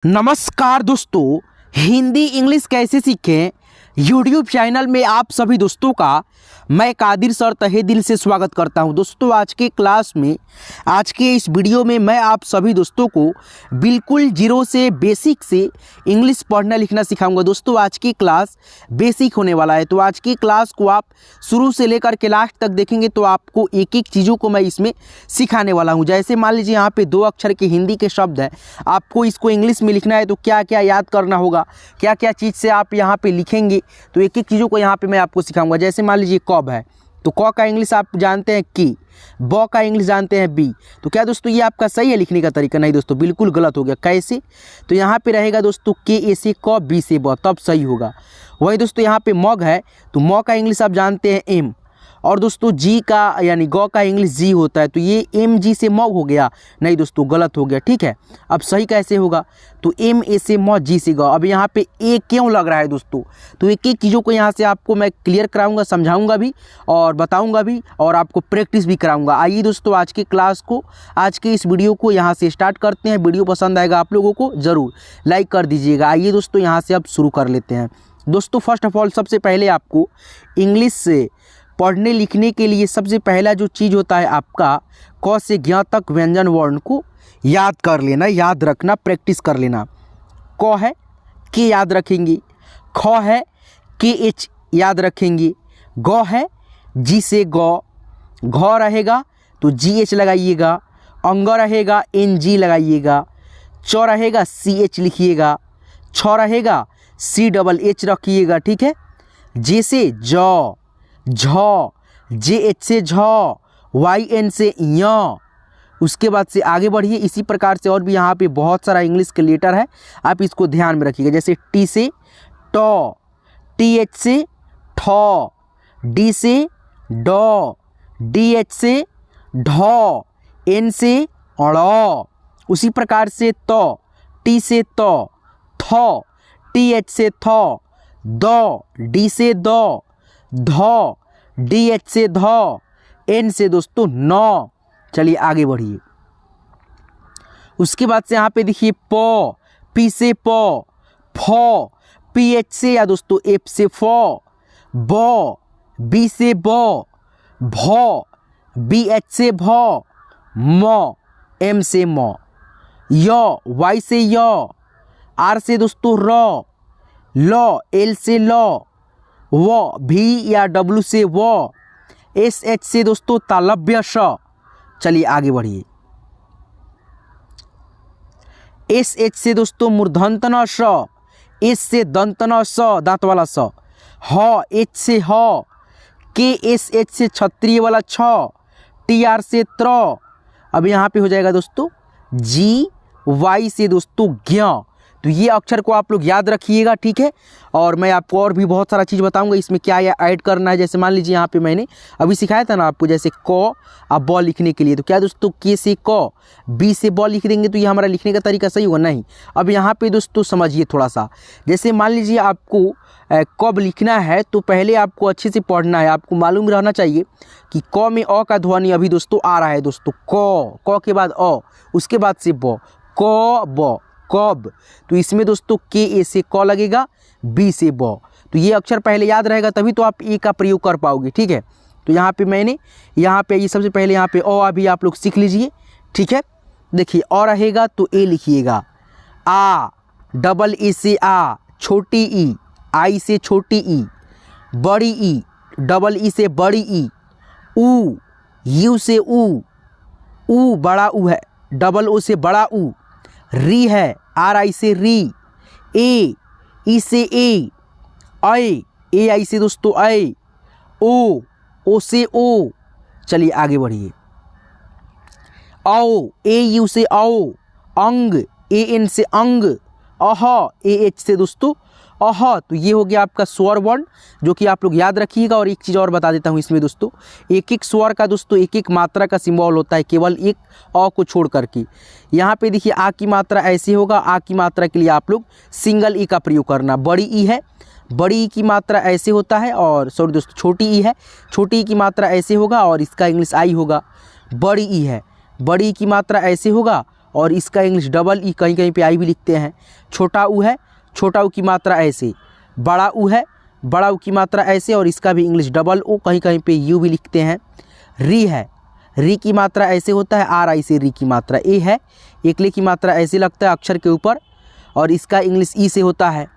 नमस्कार दोस्तों, हिंदी इंग्लिश कैसे सीखें यूट्यूब चैनल में आप सभी दोस्तों का मैं कादिर सर तहे दिल से स्वागत करता हूं। दोस्तों आज के क्लास में, आज के इस वीडियो में मैं आप सभी दोस्तों को बिल्कुल जीरो से बेसिक से इंग्लिश पढ़ना लिखना सिखाऊंगा। दोस्तों आज की क्लास बेसिक होने वाला है, तो आज की क्लास को आप शुरू से लेकर के लास्ट तक देखेंगे तो आपको एक एक चीज़ों को मैं इसमें सिखाने वाला हूँ। जैसे मान लीजिए यहाँ पे 2 अक्षर के हिंदी के शब्द हैं, आपको इसको इंग्लिश में लिखना है तो क्या क्या याद करना होगा, क्या क्या चीज़ से आप यहाँ पे लिखेंगे, तो एक एक चीज़ों को यहाँ पे मैं आपको सिखाऊंगा। जैसे मान लीजिए कब है तो क का इंग्लिश आप जानते हैं की, ब का इंग्लिश जानते हैं बी। तो क्या दोस्तों ये आपका सही है लिखने का तरीका? नहीं दोस्तों, बिल्कुल गलत हो गया। कैसे? तो यहाँ पे रहेगा दोस्तों के ए से क, बी से ब, तब सही होगा। वही दोस्तों यहाँ पे मग है तो म का इंग्लिश आप जानते हैं एम, और दोस्तों जी का यानी ग का इंग्लिश जी होता है, तो ये एम जी से मग हो गया। नहीं दोस्तों, गलत हो गया। ठीक है, अब सही कैसे होगा? तो एम ए से म, जी से ग। अब यहाँ पे ए क्यों लग रहा है दोस्तों? तो एक एक चीज़ों को यहाँ से आपको मैं क्लियर कराऊंगा, समझाऊंगा भी और बताऊंगा भी और आपको प्रैक्टिस भी कराऊंगा। आइए दोस्तों आज के क्लास को, आज के इस वीडियो को यहाँ से स्टार्ट करते हैं। वीडियो पसंद आएगा आप लोगों को ज़रूर लाइक कर दीजिएगा। आइए दोस्तों यहाँ से अब शुरू कर लेते हैं। दोस्तों फर्स्ट ऑफ ऑल सबसे पहले आपको इंग्लिश से पढ़ने लिखने के लिए सबसे पहला जो चीज़ होता है आपका क से ज्ञ तक व्यंजन वर्ण को याद कर लेना, याद रखना, प्रैक्टिस कर लेना। क है के याद रखेंगे, ख है के एच याद रखेंगे, ग है जी से ग, घ रहेगा तो जी एच लगाइएगा, अंग रहेगा एन जी लगाइएगा, च रहेगा सी एच लिखिएगा, छ रहेगा सी डबल एच रखिएगा। ठीक है, जे से ज, झ, जे एच से झ, वाई एन से य। उसके बाद से आगे बढ़िए। इसी प्रकार से और भी यहाँ पे बहुत सारा इंग्लिश के लेटर है, आप इसको ध्यान में रखिएगा। जैसे टी से ट, टी एच से ठ, डी से ड, डी एच से ढ, एन से अड़। उसी प्रकार से त, टी से त, थ, टी एच से थ, द, डी से द, ध, डी एच से ध, एन से दोस्तों न। चलिए आगे बढ़िए। उसके बाद से यहाँ पे देखिए प, पी से प, फ, पी एच से या दोस्तों एफ से फ, ब, बी से ब, भ, बी एच से भ, म, एम से म, य, वाई से य, आर से दोस्तों र, ल, एल से ल, व, भी या डब्ल्यू से व, एस एच से दोस्तों तालव्य श। चलिए आगे बढ़िए। एस एच से दोस्तों मूर्धन्य श, एस से दंतन स, दांत वाला स, ह एच से ह, के एस एच से क्षत्रिय वाला छ, टी आर से त्र। अब यहाँ पे हो जाएगा दोस्तों जी, वाई से दोस्तों ज्ञ। तो ये अक्षर को आप लोग याद रखिएगा। ठीक है, और मैं आपको और भी बहुत सारा चीज़ बताऊंगा इसमें क्या ऐड करना है। जैसे मान लीजिए यहाँ पे मैंने अभी सिखाया था ना आपको, जैसे क अब ब लिखने के लिए, तो क्या दोस्तों के से क, बी से ब लिख देंगे तो ये हमारा लिखने का तरीका सही होगा? नहीं। अब यहाँ पे दोस्तों समझिए थोड़ा सा। जैसे मान लीजिए आपको कब लिखना है तो पहले आपको अच्छे से पढ़ना है। आपको मालूम रहना चाहिए कि क में अ का ध्वनि अभी दोस्तों आ रहा है दोस्तों, क के बाद अ, उसके बाद से ब, क ब, कब। तो इसमें दोस्तों के ए से क लगेगा, बी से ब। तो ये अक्षर पहले याद रहेगा तभी तो आप ए का प्रयोग कर पाओगे। ठीक है, तो यहाँ पे मैंने यहाँ पे ये सबसे पहले यहाँ पे अ अभी आप लोग सीख लीजिए। ठीक है, देखिए अ रहेगा तो ए लिखिएगा, आ, डबल ए से आ, छोटी ई, आई से छोटी ई, बड़ी ई, डबल ई से बड़ी ई, ऊ, यू से ऊ बड़ा ऊ है, डबल ओ से बड़ा ऊ, री है, आर आई से री, ए, ई से ए आई से दोस्तों ऐ, ओ से ओ। चलिए आगे बढ़िए। औ, ए यू से औ, अंग, ए एन से अंग, अह, ए एच से दोस्तों अह। तो ये हो गया आपका स्वर वर्ण जो कि आप लोग याद रखिएगा। और एक चीज़ और बता देता हूँ इसमें दोस्तों, एक एक स्वर का दोस्तों एक एक मात्रा का सिंबल होता है, केवल एक अ को छोड़ करके। यहाँ पे देखिए आ की मात्रा ऐसे होगा, आ की मात्रा के लिए आप लोग सिंगल ई का प्रयोग करना। बड़ी ई है, बड़ी ई की मात्रा ऐसे होता है, और सॉरी दोस्तों छोटी ई है, छोटी ई की मात्रा ऐसे होगा और इसका इंग्लिश आई होगा। बड़ी ई है, बड़ी ई की मात्रा ऐसे होगा और इसका इंग्लिश डबल ई, कहीं कहीं पे आई भी लिखते हैं। छोटा ऊ है, छोटा ऊ की मात्रा ऐसे। बड़ा ऊ है, बड़ा ऊ की मात्रा ऐसे, और इसका भी इंग्लिश डबल ओ, कहीं कहीं पे यू भी लिखते हैं। री है, री की मात्रा ऐसे होता है, आर आई से री की मात्रा। ए है, एकले की मात्रा ऐसे लगता है अक्षर के ऊपर, और इसका इंग्लिश ई से होता है।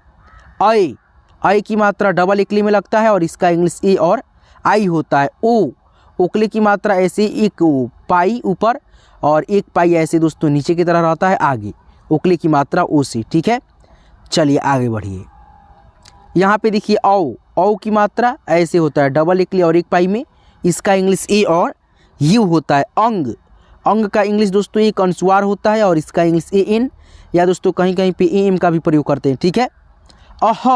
आई, आई की मात्रा डबल एकले में लगता है, और इसका इंग्लिश ए और आई होता है। ओ, ओकले की मात्रा ऐसे, एक पाई ऊपर और एक पाई ऐसे दोस्तों नीचे की तरह रहता है आगे, ओकले की मात्रा ओ से। ठीक है, चलिए आगे बढ़िए। यहाँ पे देखिए औ, औ की मात्रा ऐसे होता है, डबल एकले और एक पाई में, इसका इंग्लिश ए और यू होता है। अंग, अंग का इंग्लिश दोस्तों एक अनुस्वार होता है, और इसका इंग्लिश ए एन, या दोस्तों कहीं कहीं पे ए एम का भी प्रयोग करते हैं। ठीक है, अह,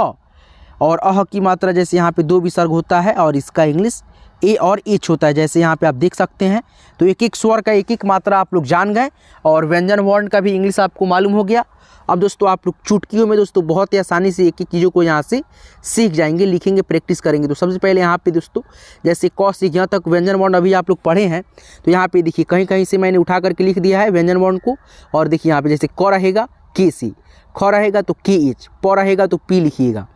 और अह की मात्रा जैसे यहाँ पे दो विसर्ग होता है, और इसका इंग्लिश ए और एच होता है, जैसे यहाँ पे आप देख सकते हैं। तो एक एक स्वर का एक एक मात्रा आप लोग जान गए, और व्यंजन वर्ण का भी इंग्लिश आपको मालूम हो गया। अब दोस्तों आप लोग चुटकियों में दोस्तों बहुत ही आसानी से एक एक चीज़ों को यहाँ से सीख जाएंगे, लिखेंगे, प्रैक्टिस करेंगे। तो सबसे पहले यहाँ पे दोस्तों जैसे क से यहाँ तक व्यंजन वर्ण अभी आप लोग पढ़े हैं, तो यहाँ पे देखिए कहीं कहीं से मैंने उठा करके लिख दिया है व्यंजन वर्ण को। और देखिए यहाँ पे जैसे क रहेगा के सी, ख रहेगा तो के एच, प रहेगा तो पी लिखिएगा,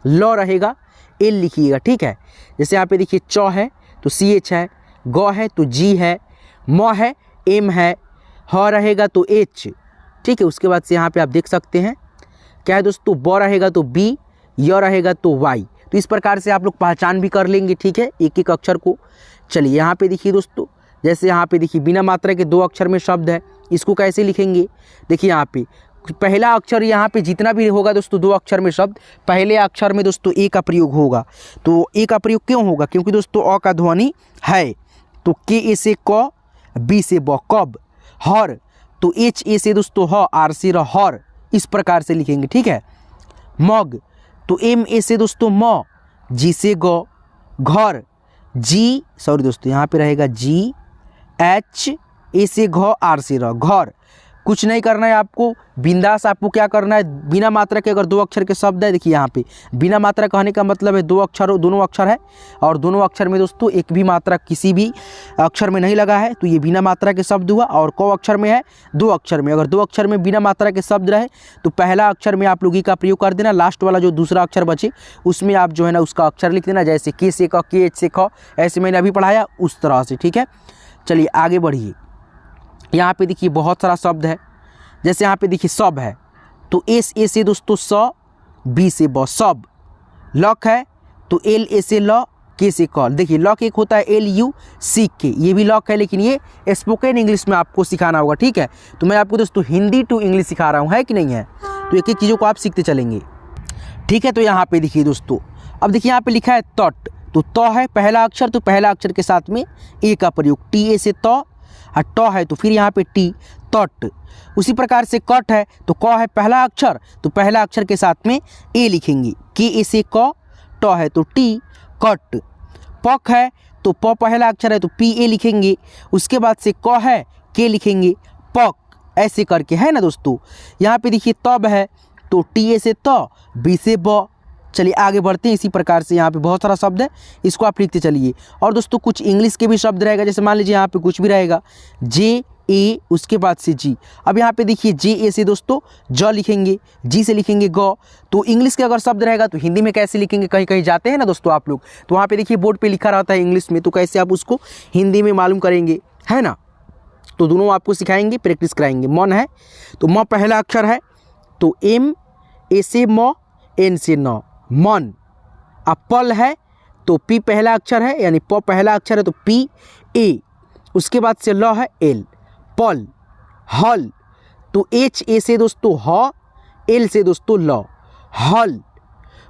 ल रहेगा एल लिखिएगा। ठीक है, जैसे यहाँ पे देखिए च है तो सी एच है, ग है तो जी है, म है एम है, ह रहेगा तो एच। ठीक है, उसके बाद से यहाँ पे आप देख सकते हैं क्या है दोस्तों, ब रहेगा तो बी, य रहेगा तो वाई। तो इस प्रकार से आप लोग पहचान भी कर लेंगे। ठीक है, एक एक अक्षर को। चलिए यहाँ पे देखिए दोस्तों, जैसे यहाँ पे देखिए बिना मात्रा के दो अक्षर में शब्द है, इसको कैसे लिखेंगे। देखिए यहाँ पे पहला अक्षर, यहाँ पे जितना भी होगा दोस्तों दो अक्षर में शब्द, पहले अक्षर में दोस्तों ए का प्रयोग होगा। तो ए का प्रयोग क्यों होगा, क्योंकि दोस्तों अ का ध्वनि है। तो के ए से क, बी से ब, कब। हर, तो एच ए से दोस्तों ह, आर से र, हर। इस प्रकार से लिखेंगे। ठीक है, मग, तो एम ए से दोस्तों म, जी से ग, घर, जी सॉरी दोस्तों यहाँ पे रहेगा जी, एच ए से घ, आर से र, घर। कुछ नहीं करना है आपको, बिंदास आपको क्या करना है, बिना मात्रा के अगर दो अक्षर के शब्द है, देखिए यहाँ पे बिना मात्रा कहने का मतलब है दो अक्षर, दोनों अक्षर है, और दोनों अक्षर में दोस्तों एक भी मात्रा किसी भी अक्षर में नहीं लगा है, तो ये बिना मात्रा के शब्द हुआ। और क अक्षर में है, दो अक्षर में, अगर दो अक्षर में बिना मात्रा के शब्द रहे तो पहला अक्षर में आप लोग ई का प्रयोग कर देना, लास्ट वाला जो दूसरा अक्षर बचे उसमें आप जो है ना उसका अक्षर लिख देना, जैसे के से क, के एच से ख, ऐसे मैंने अभी पढ़ाया उस तरह से। ठीक है, चलिए आगे बढ़िए। यहाँ पे देखिए बहुत सारा शब्द है, जैसे यहाँ पे देखिए सब है तो एस ए से दोस्तों स, बी से ब, सब। लक है तो एल ए से ल, के से कॉल। देखिए लक एक होता है एल यू सी के, ये भी लक है, लेकिन ये स्पोकन इंग्लिश में आपको सिखाना होगा। ठीक है, तो मैं आपको दोस्तों हिंदी टू इंग्लिश सिखा रहा हूँ, है कि नहीं है, तो एक एक चीज़ों को आप सीखते चलेंगे। ठीक है, तो यहाँ पे देखिए दोस्तों, अब देखिए यहाँ पे लिखा है तट, तो त है पहला अक्षर, तो पहला अक्षर के साथ में ए का प्रयोग, टी ए से त, और ट है तो फिर यहाँ पे टी, तट। उसी प्रकार से कट है तो क है पहला अक्षर, तो पहला अक्षर के साथ में ए लिखेंगे, के ए से क, ट है तो टी, कट। पक है तो प पहला अक्षर है तो पी ए लिखेंगे, उसके बाद से क है के लिखेंगे, पक, ऐसे करके, है ना दोस्तों। यहाँ पे देखिए तब है तो टी ए से त, बी से ब। चलिए आगे बढ़ते हैं। इसी प्रकार से यहाँ पे बहुत सारा शब्द है, इसको आप लिखते चलिए। और दोस्तों कुछ इंग्लिश के भी शब्द रहेगा, जैसे मान लीजिए यहाँ पे कुछ भी रहेगा, जे ए, उसके बाद से जी। अब यहाँ पे देखिए जे ए से दोस्तों ज लिखेंगे, जी से लिखेंगे ग। तो इंग्लिश के अगर शब्द रहेगा तो हिंदी में कैसे लिखेंगे, कहीं कहीं जाते हैं ना दोस्तों आप लोग, तो वहाँ पे देखिए बोर्ड पे लिखा रहता है इंग्लिश में, तो कैसे आप उसको हिंदी में मालूम करेंगे, है ना। तो दोनों आपको सिखाएंगे, प्रैक्टिस कराएंगे। मन है तो म पहला अक्षर है तो एम ए से म, एन से न, मन। अब पल है तो पी पहला अक्षर है, यानी प पहला अक्षर है तो पी ए, उसके बाद से ल है एल, पल। हल तो एच ए से दोस्तों ह, एल से दोस्तों ल, हल।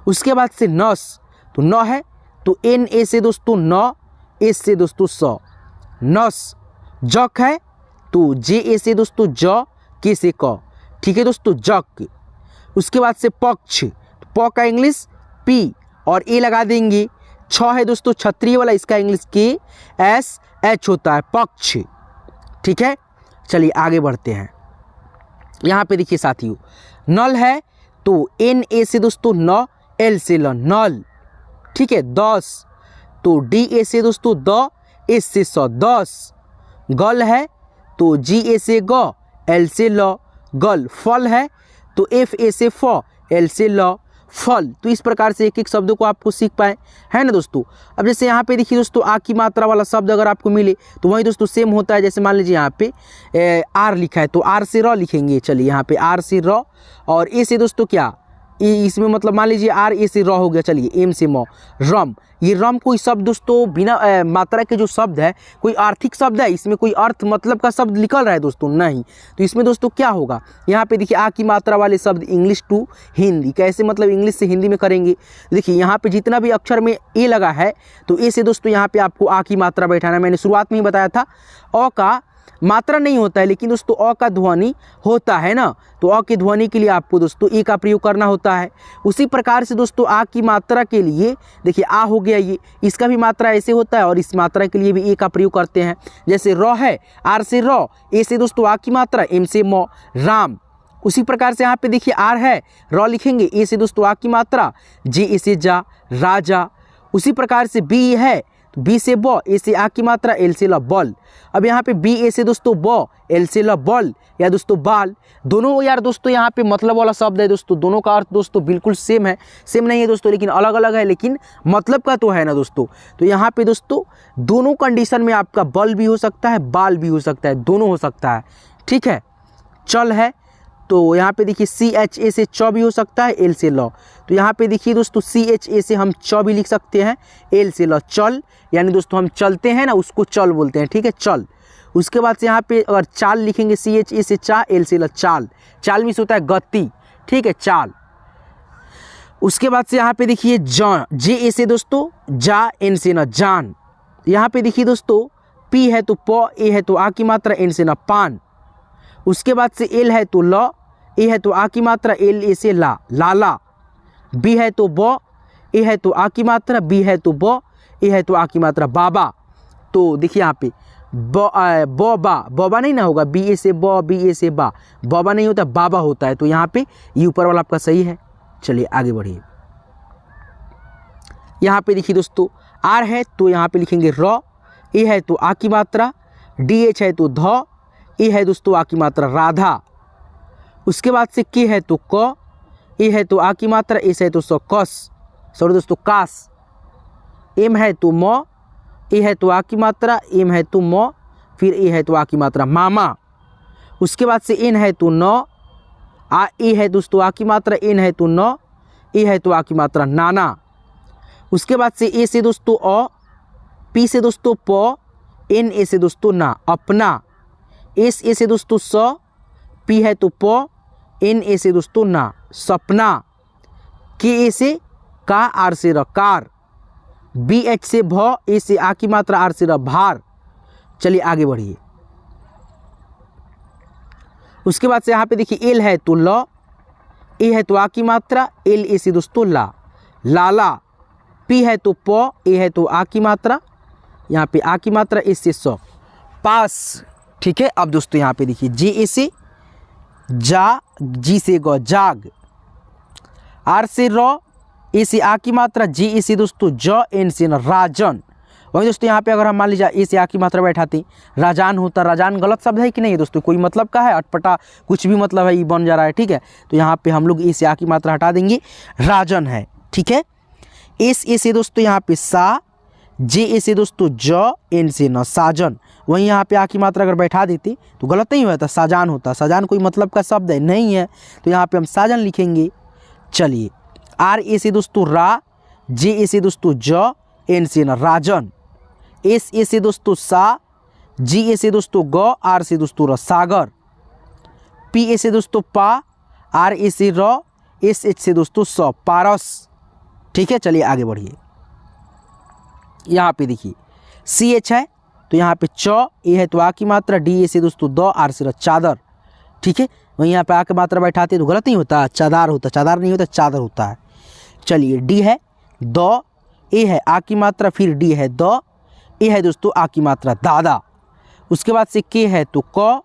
उसके बाद से नस तो न है तो एन ए से दोस्तों न, एस से दोस्तों स, नस। जक है तो जे ए से दोस्तों ज, के से क। ठीक है दोस्तों, जक। उसके बाद से पक्ष, तो प का इंग्लिश पी और ए लगा देंगे। छ है दोस्तों क्षत्रिय वाला, इसका इंग्लिश के एस एच होता है, पक्ष। ठीक है, चलिए आगे बढ़ते हैं। यहाँ पे देखिए साथियों, नल है तो एन ए से दोस्तों न, एल से ल, नल। ठीक है, 10 तो डी ए से दोस्तों द, एस से स, 10। गल है तो जी ए से ग, एल से ल, गल। फल है तो एफ ए से फ, एल से ल, फल। तो इस प्रकार से एक एक शब्दों को आपको सीख पाए, है ना दोस्तों। अब जैसे यहाँ पे देखिए दोस्तों, आ की मात्रा वाला शब्द अगर आपको मिले तो वही दोस्तों सेम होता है। जैसे मान लीजिए यहाँ पे आर लिखा है तो आर से र लिखेंगे। चलिए यहाँ पे आर से र, और ए से दोस्तों क्या, इसमें मतलब मान लीजिए आर ए से र हो गया। चलिए एम से म, रम। ये रम कोई शब्द दोस्तों बिना मात्रा के जो शब्द है, कोई आर्थिक शब्द है, इसमें कोई अर्थ मतलब का शब्द निकल रहा है दोस्तों? नहीं। तो इसमें दोस्तों क्या होगा, यहाँ पे देखिए आ की मात्रा वाले शब्द इंग्लिश टू हिंदी। कैसे मतलब इंग्लिश से हिंदी में करेंगे? देखिए यहाँ पे जितना भी अक्षर में ए लगा है तो ए से दोस्तों यहाँ पे आपको आ की मात्रा बैठाना। मैंने शुरुआत में ही बताया था अ का मात्रा नहीं होता है, लेकिन दोस्तों अ का ध्वनि होता है ना। तो अ की ध्वनि के लिए आपको दोस्तों ए का प्रयोग करना होता है। उसी प्रकार से दोस्तों आ की मात्रा के लिए देखिए आ हो गया, ये इसका भी मात्रा ऐसे होता है और इस मात्रा के लिए भी ए का प्रयोग करते हैं। जैसे र है, आर से र, ए से दोस्तों आ की मात्रा, एम से म, राम। उसी प्रकार से यहाँ पे देखिए आर है, र लिखेंगे, ए से दोस्तों आ की मात्रा, जे ए से जा, राजा। उसी प्रकार से बी है, बी से ब, ए से आ की मात्रा, एल से ल, बल। अब यहाँ पे बी ए से दोस्तों ब, एल से ल, बल या दोस्तों बाल। दोनों यार दोस्तों यहाँ पे मतलब वाला शब्द है दोस्तों, दोनों का अर्थ दोस्तों बिल्कुल सेम है। सेम नहीं है दोस्तों, लेकिन अलग अलग है, लेकिन मतलब का तो है ना दोस्तों। तो यहाँ पे दोस्तों दोनों कंडीशन में आपका बल भी हो सकता है, बाल भी हो सकता है, दोनों हो सकता है। ठीक है। चल है तो यहाँ पे देखिए सी एच ए से च भी हो सकता है, एल से ल। तो यहाँ पे देखिए दोस्तों सी एच ए से हम च भी लिख सकते हैं, एल से ल, चल। यानी दोस्तों हम चलते हैं ना, उसको चल बोलते हैं। ठीक है, चल। उसके बाद से यहाँ पे अगर चाल लिखेंगे, सी एच ए से चा, एल से ल, चाल। चाल मीन्स होता है गति। ठीक है, चाल। उसके बाद से यहाँ पे देखिए जे ए से दोस्तों जा, एन से न, जान। यहाँ पे देखिए दोस्तों पी है तो प, ए है तो आ की मात्रा, एन से न, पान। उसके बाद से एल है तो ल, ए है तो आ की मात्रा, एल ए से ला, लाला। बी है तो ब, ए है तो आ की मात्रा, बी है तो ब, ए है तो आ की मात्रा, बाबा। तो देखिए यहाँ पे बा नहीं ना होगा, बी ए से ब, बी ए से बा, बाबा नहीं होता, बाबा होता है। तो यहाँ पे ये ऊपर वाला आपका सही है। चलिए आगे बढ़िए। यहाँ पे देखिए दोस्तों आर है तो यहाँ पे लिखेंगे र, ए है तो आ की मात्रा, डी एच है तो ध, ए है दोस्तों आ की मात्रा, राधा। उसके बाद से के है तो क, ए है तो आ की मात्रा, एस है तो स, कस। सॉरी दोस्तों कास। एम है तो म, ए है तो आ की मात्रा, एम है तो म, फिर ए है तो आ की मात्रा, मामा। उसके बाद से एन है तो न, आ ए है दोस्तों आ की मात्रा, एन है तो न, ए है तो आ की मात्रा, नाना। उसके बाद से ए से दोस्तों अ, पी से दोस्तों प, एन ए से दोस्तों ना, अपना। एस ए से दोस्तों स, पी है तो प, एन ए से दोस्तों ना, सपना। के ए से का, आर से र, कार। बी एच से भ, ए से आ की मात्रा, आर से र, भार। चलिए आगे बढ़िए। उसके बाद से यहाँ पे देखिए एल है तो ल, ए है तो आ की मात्रा, एल ए से दोस्तों ला, लाला। पी है तो प, ए है तो आ की मात्रा, यहाँ पे आ की मात्रा, ए से स, पास। ठीक है। अब दोस्तों यहाँ पे देखिए जे ए से जा, जी से ग, जाग। आर से र, ए से आ की मात्रा, जे ए से दोस्तों ज, एन से न, राजन। वही दोस्तों यहाँ पे अगर हम मान लीजिए ए से आ की मात्रा बैठाते, राजान होता। राजान गलत शब्द है कि नहीं दोस्तों? कोई मतलब का है, अटपटा कुछ भी मतलब है, ये बन जा रहा है। ठीक है। तो यहाँ पे हम लोग ए से आ की मात्रा हटा देंगे, राजन है। ठीक है। एस ए से दोस्तों यहाँ पे सा, जे ए से दोस्तों ज, एन से न, साजन। वहीं यहाँ पे आ की मात्रा अगर बैठा देते तो गलत नहीं होता, साजान होता। साजान कोई मतलब का शब्द है नहीं है, तो यहाँ पे हम साजन लिखेंगे। चलिए आर ए से दोस्तों रा, जे ए से दोस्तों ज, एन से न, राजन। एस ए से दोस्तों सा, जी ए से दोस्तों ग, आर से दोस्तों र, सागर। पी ए से दोस्तों पा, आर ए से र, एस एच से दोस्तों स, पारस। ठीक है। चलिए आगे बढ़िए। यहाँ पे देखिए सी एच है तो यहाँ पे च, ए है तो आ की मात्रा, डी ए से दोस्तों द, आर से र, चादर। ठीक है। वहीं यहाँ पे आ की मात्रा बैठाते तो गलत नहीं होता, चादार होता। चादार नहीं होता, चादर होता है। चलिए डी है द, ए है आ की मात्रा, फिर डी है द, ए है दोस्तों आ की मात्रा, दादा। उसके बाद से के है तो क,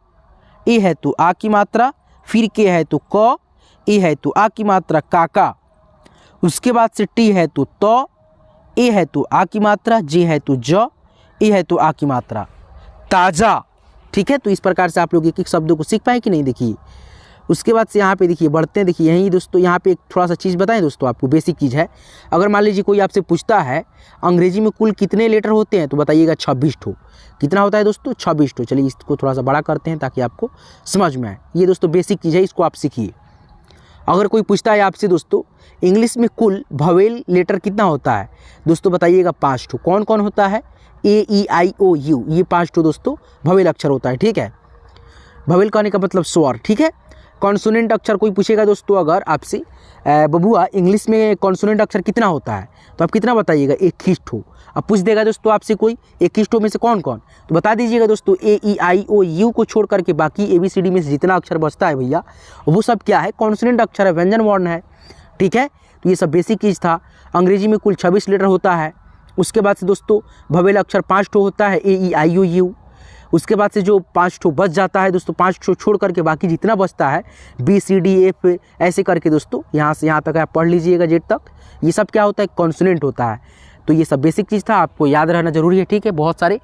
ए है तो आ की मात्रा, फिर के है तो क, ए है तो आ की मात्रा, काका। उसके बाद से टी है तो त, ए है तो आ की मात्रा, जे है तो ज, ए है तो आ की मात्रा, ताजा। ठीक है। तो इस प्रकार से आप लोग एक एक शब्दों को सीख पाए कि नहीं, देखिए। उसके बाद से यहाँ पे देखिए बढ़ते हैं, देखिए यही दोस्तों यहाँ पे एक थोड़ा सा चीज़ बताएं दोस्तों, आपको बेसिक चीज़ है। अगर मान लीजिए कोई आपसे पूछता है अंग्रेजी में कुल कितने लेटर होते हैं, तो बताइएगा 26 ठो। कितना होता है दोस्तों? 26 ठो। चलिए इसको थोड़ा सा बड़ा करते हैं ताकि आपको समझ में आए। ये दोस्तों बेसिक चीज़ है, इसको आप सीखिए। अगर कोई पूछता है आपसे दोस्तों इंग्लिश में कुल वोवेल लेटर कितना होता है, दोस्तों बताइएगा 5 ठो। कौन कौन होता है? A-E-I-O-U, ये 5 ठो दोस्तों वोवेल अक्षर होता है, ठीक है। वोवेल कहने का मतलब स्वर, ठीक है। कॉन्सोनेंट अक्षर कोई पूछेगा दोस्तों अगर आपसे बबुआ इंग्लिश में कॉन्सोनेंट अक्षर कितना होता है, तो आप कितना बताइएगा? 21 ठो। अब पूछ देगा दोस्तों आपसे कोई 21 ठो में से कौन कौन, तो बता दीजिएगा दोस्तों A-E-I-O-U को छोड़ करके बाकी ABCD में से जितना अक्षर बचता है भैया वो सब क्या है? कॉन्सोनेंट अक्षर है, व्यंजन वर्ण है, ठीक है। तो ये सब बेसिक चीज़ था। अंग्रेजी में कुल 26 लेटर होता है। उसके बाद से दोस्तों वोवेल अक्षर 5 ठो होता है, A-E-I-O-U। उसके बाद से जो 5 ठो बच जाता है दोस्तों, 5 ठो छोड़ करके बाकी जितना बचता है B-C-D-F ऐसे करके दोस्तों यहाँ से यहाँ तक आप पढ़ लीजिएगा जेड तक। ये सब क्या होता है? कॉन्सोनेंट होता है। तो ये सब बेसिक चीज़ था, आपको याद रहना जरूरी है, ठीक है। बहुत सारे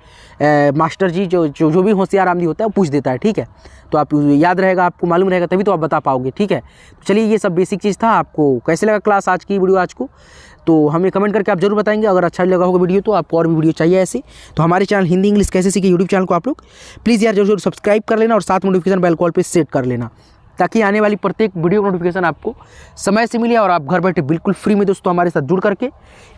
मास्टर जी जो भी होशियार आदमी होता है वो पूछ देता है, ठीक है। तो आप याद रहेगा, आपको मालूम रहेगा, तभी तो आप बता पाओगे, ठीक है। तो चलिए ये सब बेसिक चीज़ था। आपको कैसे लगा क्लास आज की वीडियो आज को, तो हमें कमेंट करके आप जरूर बताएंगे। अगर अच्छा लगा होगा वीडियो तो आपको और भी वीडियो चाहिए ऐसे, तो हमारे चैनल हिंदी इंग्लिश कैसे सीखे यूट्यूब चैनल को आप लोग प्लीज़ यार जरूर सब्सक्राइब कर लेना और साथ नोटिफिकेशन बेल कॉल पे सेट कर लेना, ताकि आने वाली प्रत्येक वीडियो नोटिफिकेशन आपको समय से मिले और आप घर बैठे बिल्कुल फ्री में दोस्तों हमारे साथ जुड़ करके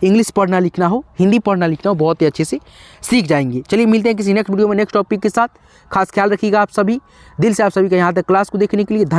इंग्लिश पढ़ना लिखना हो, हिंदी पढ़ना लिखना हो, बहुत ही अच्छे से सीख जाएंगे। चलिए मिलते हैं किसी नेक्स्ट वीडियो में नेक्स्ट टॉपिक के साथ। खास ख्याल रखिएगा आप सभी। दिल से आप सभी का यहाँ तक क्लास को देखने के लिए धन्यवाद।